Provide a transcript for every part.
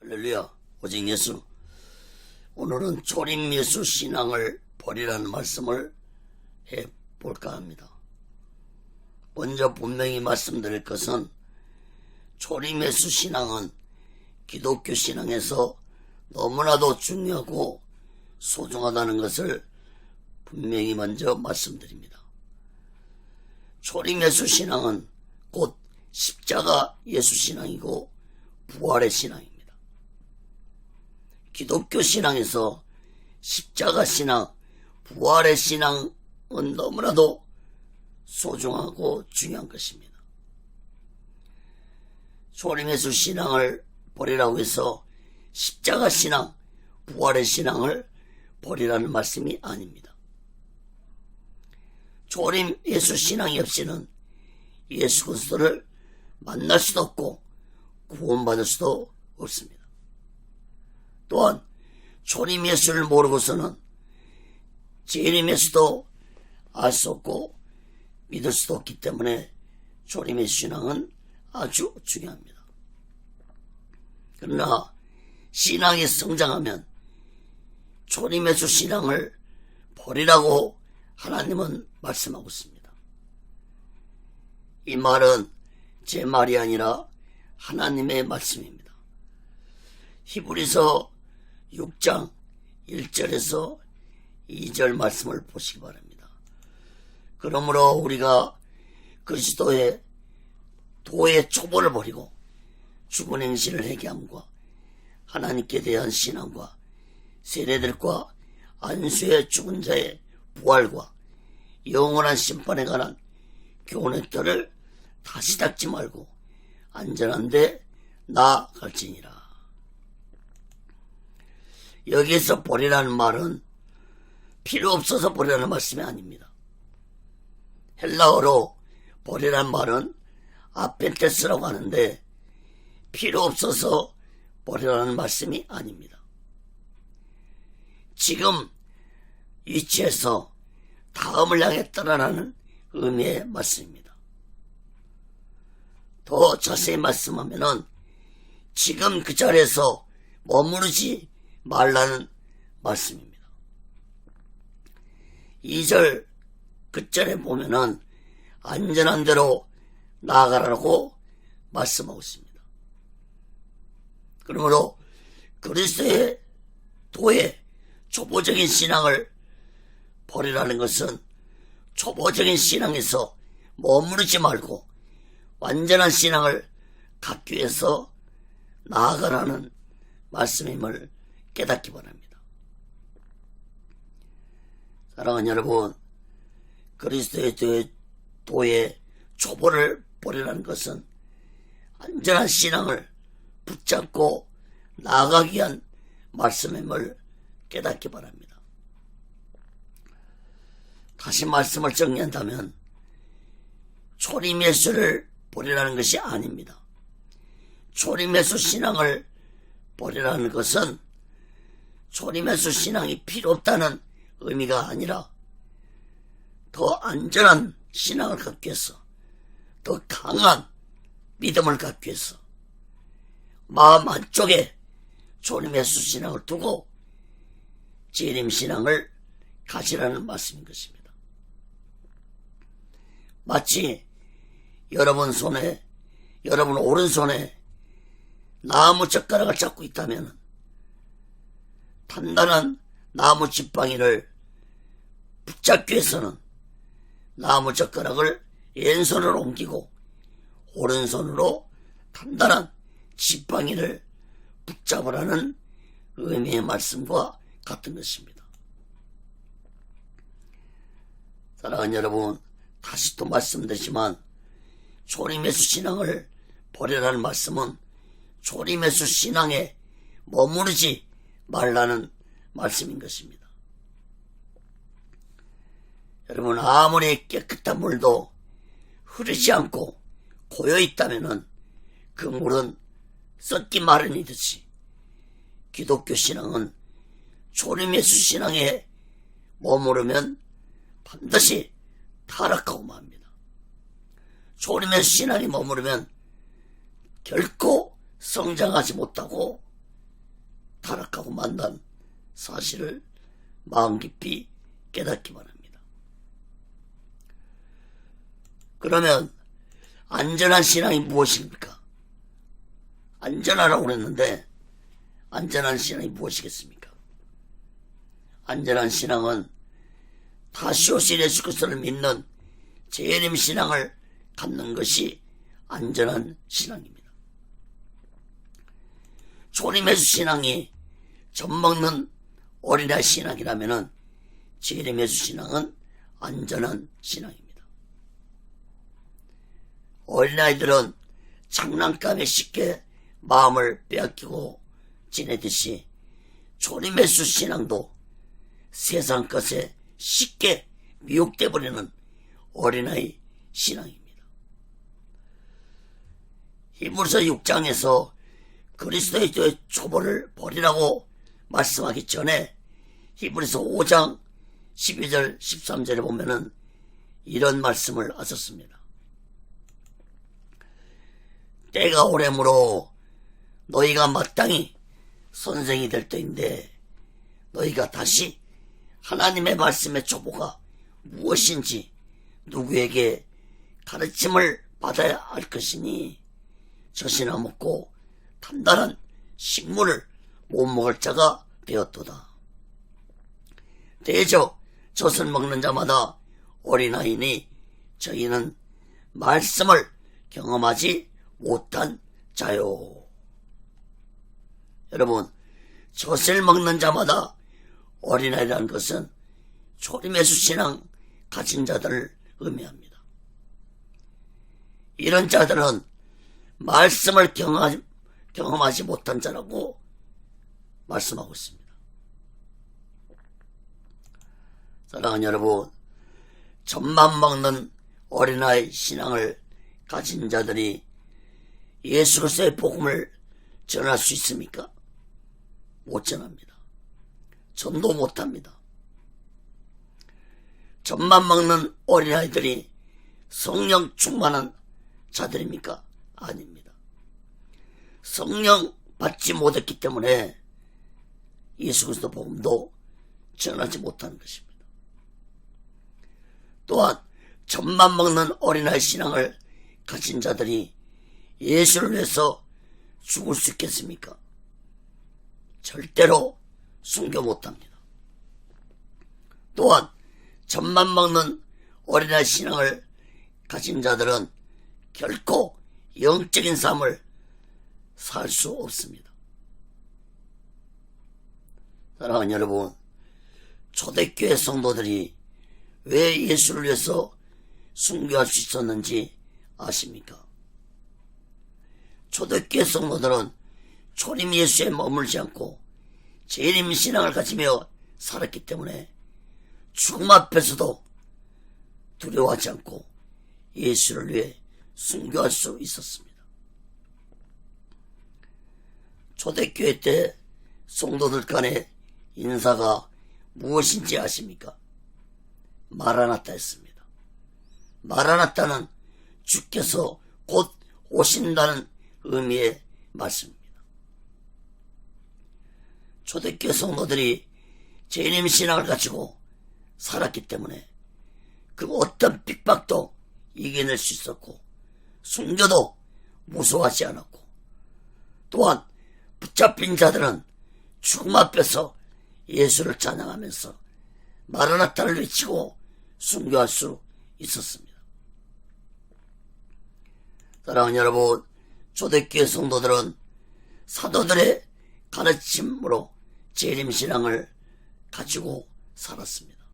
할렐루야, 오직 예수. 오늘은 초림 예수 신앙을 버리라는 말씀을 해볼까 합니다. 먼저 분명히 말씀드릴 것은 초림 예수 신앙은 기독교 신앙에서 너무나도 중요하고 소중하다는 것을 분명히 먼저 말씀드립니다. 초림 예수 신앙은 곧 십자가 예수 신앙이고 부활의 신앙입니다. 기독교 신앙에서 십자가 신앙, 부활의 신앙은 너무나도 소중하고 중요한 것입니다. 초림 예수 신앙을 버리라고 해서 십자가 신앙, 부활의 신앙을 버리라는 말씀이 아닙니다. 초림 예수 신앙이 없이는 예수 그리스도를 만날 수도 없고 구원받을 수도 없습니다. 또한 초림 예수를 모르고서는 재림 예수도 알 수 없고 믿을 수도 없기 때문에 초림 예수 신앙은 아주 중요합니다. 그러나 신앙이 성장하면 초림 예수 신앙을 버리라고 하나님은 말씀하고 있습니다. 이 말은 제 말이 아니라 하나님의 말씀입니다. 히브리서 6장 1절에서 2절 말씀을 보시기 바랍니다. 그러므로 우리가 그리스도의 도의 초보를 버리고 죽은 행실을 회개함과 하나님께 대한 신앙과 세례들과 안수의 죽은 자의 부활과 영원한 심판에 관한 교훈의 뜰을 다시 닦지 말고 안전한 데 나아갈지니라. 여기에서 버리라는 말은 필요 없어서 버리라는 말씀이 아닙니다. 헬라어로 버리라는 말은 아펜테스라고 하는데 필요 없어서 버리라는 말씀이 아닙니다. 지금 위치에서 다음을 향해 떠나라는 의미의 말씀입니다. 더 자세히 말씀하면은 지금 그 자리에서 머무르지 말라는 말씀입니다. 2절 끝절에 보면은 안전한 대로 나아가라고 말씀하고 있습니다. 그러므로 그리스도의 도의 초보적인 신앙을 버리라는 것은 초보적인 신앙에서 머무르지 말고 완전한 신앙을 갖기 위해서 나아가라는 말씀임을 깨닫기 바랍니다. 사랑하는 여러분, 그리스도의 도의 초보를 버리라는 것은 안전한 신앙을 붙잡고 나아가기 위한 말씀임을 깨닫기 바랍니다. 다시 말씀을 정리한다면 초림 예수를 버리라는 것이 아닙니다. 초림 예수 신앙을 버리라는 것은 초림 예수 신앙이 필요 없다는 의미가 아니라 더 안전한 신앙을 갖기 위해서, 더 강한 믿음을 갖기 위해서 마음 한쪽에 초림 예수 신앙을 두고 재림 신앙을 가지라는 말씀인 것입니다. 마치 여러분 오른손에 나무 젓가락을 잡고 있다면 단단한 나무 지팡이를 붙잡기 위해서는 나무 젓가락을 왼손으로 옮기고 오른손으로 단단한 지팡이를 붙잡으라는 의미의 말씀과 같은 것입니다. 사랑하는 여러분, 다시 또 말씀드리지만 초림 예수 신앙을 버리라는 말씀은 초림 예수 신앙에 머무르지 말라는 말씀인 것입니다. 여러분, 아무리 깨끗한 물도 흐르지 않고 고여있다면 그 물은 썩기 마련이듯이 기독교 신앙은 초림 예수 신앙에 머무르면 반드시 타락하고 맙니다. 초림 예수 신앙에 머무르면 결코 성장하지 못하고 타락하고 만난 사실을 마음 깊이 깨닫기 바랍니다. 그러면 안전한 신앙이 무엇입니까? 안전하라고 그랬는데 안전한 신앙이 무엇이겠습니까? 안전한 신앙은 다시 오실 예수 그리스도를 믿는 재림 신앙을 갖는 것이 안전한 신앙입니다. 조림예수 신앙이 젖먹는 어린아이 신앙이라면 재림예수 신앙은 안전한 신앙입니다. 어린아이들은 장난감에 쉽게 마음을 빼앗기고 지내듯이 조림예수 신앙도 세상 것에 쉽게 미혹돼버리는 어린아이 신앙입니다. 히브리서 6장에서 그리스도의 초보를 버리라고 말씀하기 전에 히브리서 5장 12절 13절에 보면은 이런 말씀을 하셨습니다. 때가 오래므로 너희가 마땅히 선생이 될 때인데 너희가 다시 하나님의 말씀의 초보가 무엇인지 누구에게 가르침을 받아야 할 것이니 젖이나 먹고 단단한 식물을 못 먹을 자가 되었도다. 대저 젖을 먹는 자마다 어린아이니 저희는 말씀을 경험하지 못한 자요. 여러분, 젖을 먹는 자마다 어린아이라는 것은 조림예수 신앙 가진 자들을 의미합니다. 이런 자들은 말씀을 경험하지 못한 자라고 말씀하고 있습니다. 사랑하는 여러분, 젖만 먹는 어린아이 신앙을 가진 자들이 예수 그리스도의 복음을 전할 수 있습니까? 못 전합니다. 전도 못합니다. 젖만 먹는 어린아이들이 성령 충만한 자들입니까? 아닙니다. 성령 받지 못했기 때문에 예수 그리스도 복음도 전하지 못하는 것입니다. 또한 젖만 먹는 어린아이 신앙을 가진 자들이 예수를 위해서 죽을 수 있겠습니까? 절대로 순교 못합니다. 또한 젖만 먹는 어린아이 신앙을 가진 자들은 결코 영적인 삶을 살 수 없습니다. 사랑하는 여러분, 초대교회 성도들이 왜 예수를 위해서 순교할 수 있었는지 아십니까? 초대교회 성도들은 초림 예수에 머물지 않고 재림 신앙을 가지며 살았기 때문에 죽음 앞에서도 두려워하지 않고 예수를 위해 순교할 수 있었습니다. 초대교회 때 성도들 간의 인사가 무엇인지 아십니까? 마라나타 했습니다. 마라나타는 주께서 곧 오신다는 의미의 말씀입니다. 초대교회 성도들이 재림 신앙을 가지고 살았기 때문에 그 어떤 핍박도 이겨낼 수 있었고 순교도 무서워하지 않았고 또한 붙잡힌 자들은 죽음 앞에서 예수를 찬양하면서 마라나타를 외치고 순교할 수 있었습니다. 사랑하는 여러분, 초대교회 성도들은 사도들의 가르침으로 재림신앙을 가지고 살았습니다.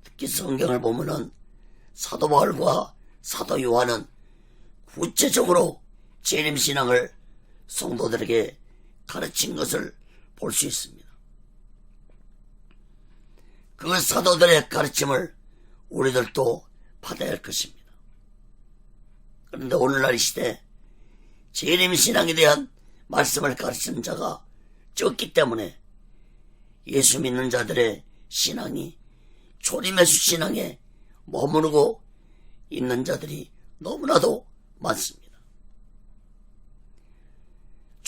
특히 성경을 보면은 사도 바울과 사도 요한은 구체적으로 재림신앙을 성도들에게 가르친 것을 볼 수 있습니다. 그 사도들의 가르침을 우리들도 받아야 할 것입니다. 그런데 오늘날 이 시대 재림신앙에 대한 말씀을 가르치는 자가 적기 때문에 예수 믿는 자들의 신앙이 초림예수 신앙에 머무르고 있는 자들이 너무나도 많습니다.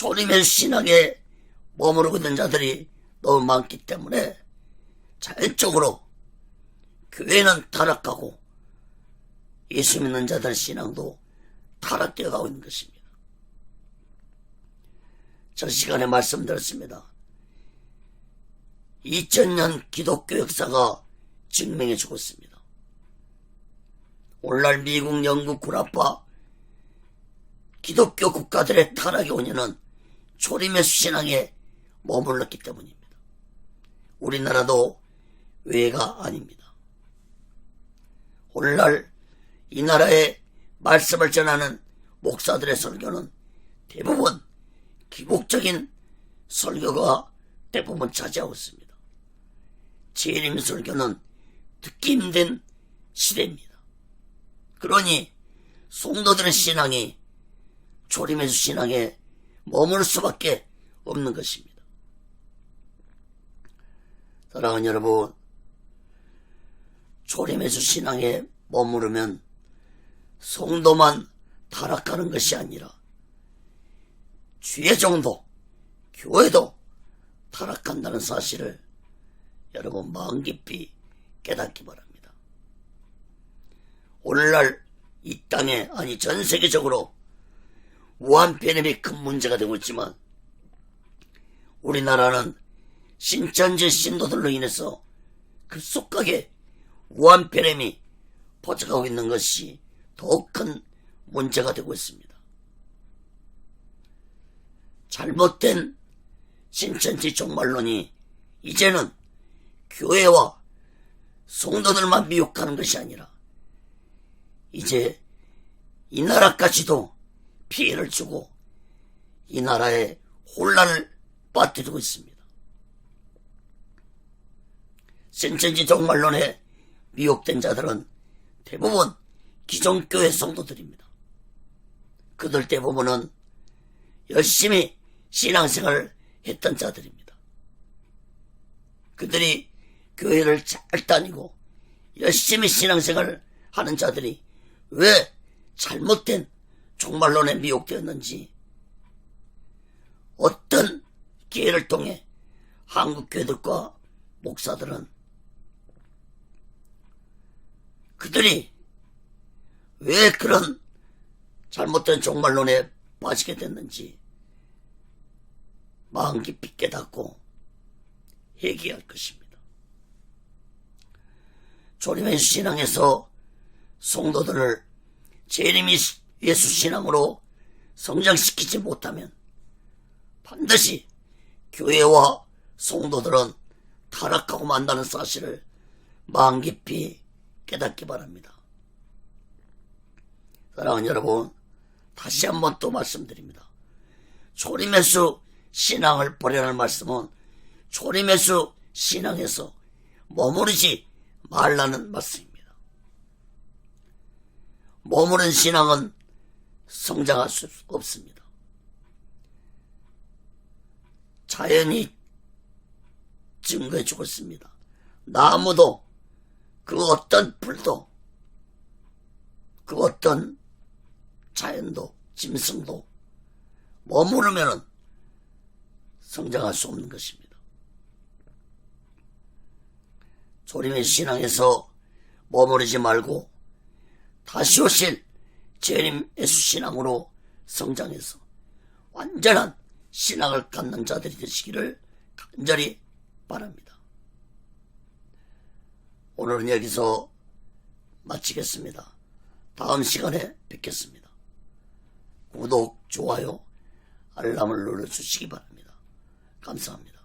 조림의 신앙에 머무르고 있는 자들이 너무 많기 때문에 자연적으로 교회는 타락하고 예수 믿는 자들 신앙도 타락되어 가고 있는 것입니다. 저 시간에 말씀드렸습니다. 2000년 기독교 역사가 증명해 주고 있습니다. 오늘날 미국, 영국, 구라파 기독교 국가들의 타락의 원인은 조림의 신앙에 머물렀기 때문입니다. 우리나라도 외가 아닙니다. 오늘날 이 나라에 말씀을 전하는 목사들의 설교는 대부분 기복적인 설교가 대부분 차지하고 있습니다. 재림 설교는 듣기 힘든 시대입니다. 그러니 성도들의 신앙이 조림의 신앙에 머무를 수밖에 없는 것입니다. 사랑하는 여러분, 조림의 신앙에 머무르면 성도만 타락하는 것이 아니라 주의 정도, 교회도 타락한다는 사실을 여러분 마음 깊이 깨닫기 바랍니다. 오늘날 이 땅에, 아니 전 세계적으로 무한편협이 큰 문제가 되고 있지만 우리나라는 신천지 신도들로 인해서 급속하게 무한편협이 퍼져가고 있는 것이 더욱 큰 문제가 되고 있습니다. 잘못된 신천지 종말론이 이제는 교회와 성도들만 미혹하는 것이 아니라 이제 이 나라까지도 피해를 주고 이 나라에 혼란을 빠뜨리고 있습니다. 신천지 종말론에 미혹된 자들은 대부분 기존교회 성도들입니다. 그들 대부분은 열심히 신앙생활을 했던 자들입니다. 그들이 교회를 잘 다니고 열심히 신앙생활을 하는 자들이 왜 잘못된 종말론에 미혹되었는지 어떤 기회를 통해 한국 교회들과 목사들은 그들이 왜 그런 잘못된 종말론에 빠지게 됐는지 마음 깊이 깨닫고 회개할 것입니다. 조림의 신앙에서 성도들을 재림의 예수 신앙으로 성장시키지 못하면 반드시 교회와 성도들은 타락하고 만다는 사실을 마음 깊이 깨닫기 바랍니다. 사랑하는 여러분, 다시 한번 또 말씀드립니다. 조림예수 신앙을 버리라는 말씀은 조림예수 신앙에서 머무르지 말라는 말씀입니다. 머무른 신앙은 성장할 수 없습니다. 자연이 증거해 주고 있습니다. 나무도 그 어떤 풀도 그 어떤 자연도 짐승도 머무르면 성장할 수 없는 것입니다. 조림의 신앙에서 머무르지 말고 다시 오실 재림 예수 신앙으로 성장해서 완전한 신앙을 갖는 자들이 되시기를 간절히 바랍니다. 오늘은 여기서 마치겠습니다. 다음 시간에 뵙겠습니다. 구독, 좋아요, 알람을 눌러주시기 바랍니다. 감사합니다.